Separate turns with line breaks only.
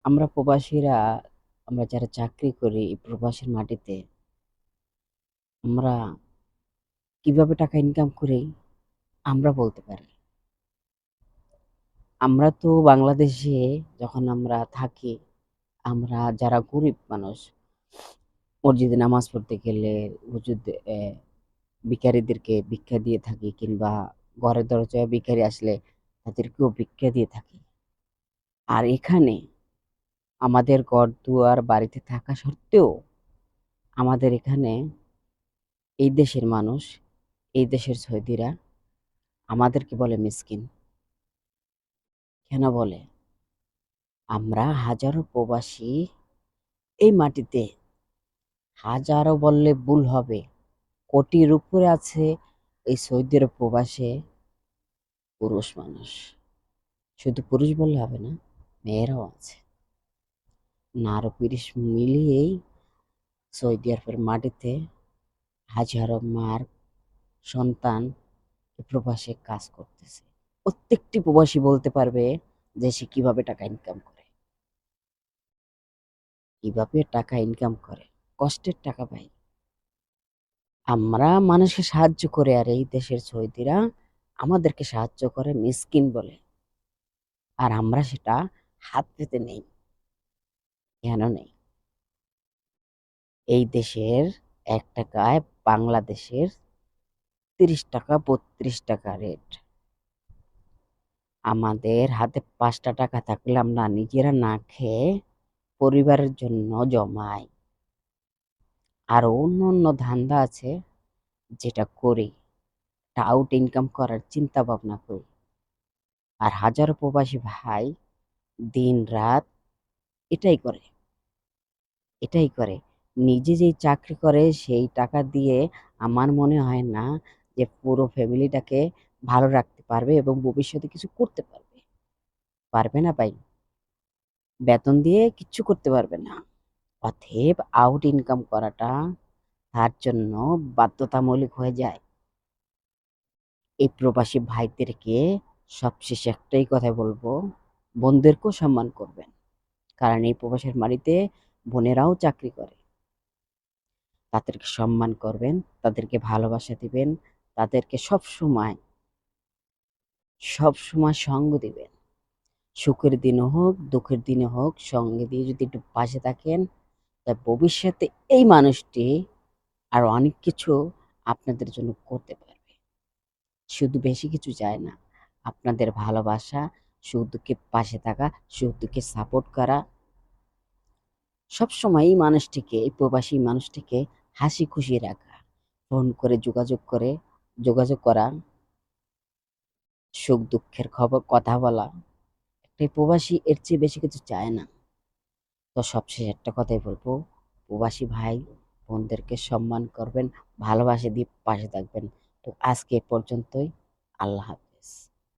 আমরা প্রবাসীরা, আমরা যারা চাকরি করি এই প্রবাসের মাটিতে, আমরা কিভাবে টাকা ইনকাম করি আমরা বলতে পারি। আমরা তো বাংলাদেশে যখন আমরা থাকি, আমরা যারা গরিব মানুষ, মসজিদে নামাজ পড়তে গেলে হুজুর ভিখারিদেরকে ভিক্ষা দিয়ে থাকি, কিংবা ঘরের দরজায় ভিখারি আসলে তাদেরকেও ভিক্ষা দিয়ে থাকি। আর এখানে আমাদের ঘর দুয়ার বাড়িতে থাকা সত্ত্বেও আমাদের এখানে এই দেশের মানুষ, এই দেশের সৌদিরা আমাদেরকে বলে মিসকিন। কেন বলে? আমরা হাজারো প্রবাসী এই মাটিতে, হাজারো বললে ভুল হবে, কোটির উপরে আছে এই সৌদির প্রবাসে পুরুষ মানুষ। শুধু পুরুষ বললে হবে না, মেয়েরাও আছে। নারী পুরুষ মিলিয়েই সৌদি আরবের মাটিতে হাজারো মার সন্তান প্রবাসে কাজ করতেছে। প্রত্যেকটি প্রবাসী বলতে পারবে যে সে কিভাবে টাকা ইনকাম করে, কিভাবে টাকা ইনকাম করে, কষ্টের টাকা পাই। আমরা মানুষকে সাহায্য করে, আর এই দেশের সৌদিরা আমাদেরকে সাহায্য করে মিসকিন বলে। আর আমরা সেটা হাত পেতে নেই। কেন নেই? এই দেশের 1 টাকায় বাংলাদেশের 30 টাকা 32 টাকা রেট। আমাদের হাতে 5টা টাকা থাকলে আমরা নিজেরা না খেয়ে পরিবারের জন্য জমাই। আর অন্য অন্য ধান্দা আছে যেটা করি, আউট ইনকাম করার চিন্তা ভাবনা করি। আর হাজারো প্রবাসী ভাই দিন রাত এটাই করে, এটাই করে। নিজে যেই চাকরি করে সেই টাকা দিয়ে আমার মনে হয় না যে পুরো ফ্যামিলিটাকে ভালো রাখতে পারবে এবং ভবিষ্যতে কিছু করতে পারবে। পারবে না ভাই, বেতন দিয়ে কিচ্ছু করতে পারবে না। অতএব আউট ইনকাম করাটা তার জন্য বাধ্যতামূলক হয়ে যায়। এই প্রবাসী ভাইদেরকে সবশেষে একটাই কথা বলবো, বোনদেরকেও সম্মান করবেন। কারণ এই প্রবাসের বাড়িতে বোনেরাও চাকরি করে। তাদেরকে সম্মান করবেন, তাদেরকে ভালোবাসা দিবেন, তাদেরকে সব সময় সঙ্গ দিবেন। সুখের দিনে হোক দুঃখের দিনে হোক সঙ্গে দিয়ে যদি একটু পাশে থাকেন, তা ভবিষ্যতে এই মানুষটি আর অনেক কিছু আপনাদের জন্য করতে পারবে। শুধু বেশি কিছু চায় না, আপনাদের ভালোবাসা, সুখ দুঃখে পাশে থাকা, সুখ দুঃখে সাপোর্ট করা। সবসময় এই মানুষটিকে, এই প্রবাসী মানুষটিকে হাসি খুশি রাখা, ফোন করে যোগাযোগ করা, সুখ দুঃখের খবর কথা বলা। একটা প্রবাসী এর চেয়ে বেশি কিছু চায় না। তো সবশেষে একটা কথাই বলবো, প্রবাসী ভাই বোনদেরকে সম্মান করবেন, ভালোবাসা দিয়ে পাশে থাকবেন। তো আজকে এ পর্যন্তই। আল্লাহ হাফেজ।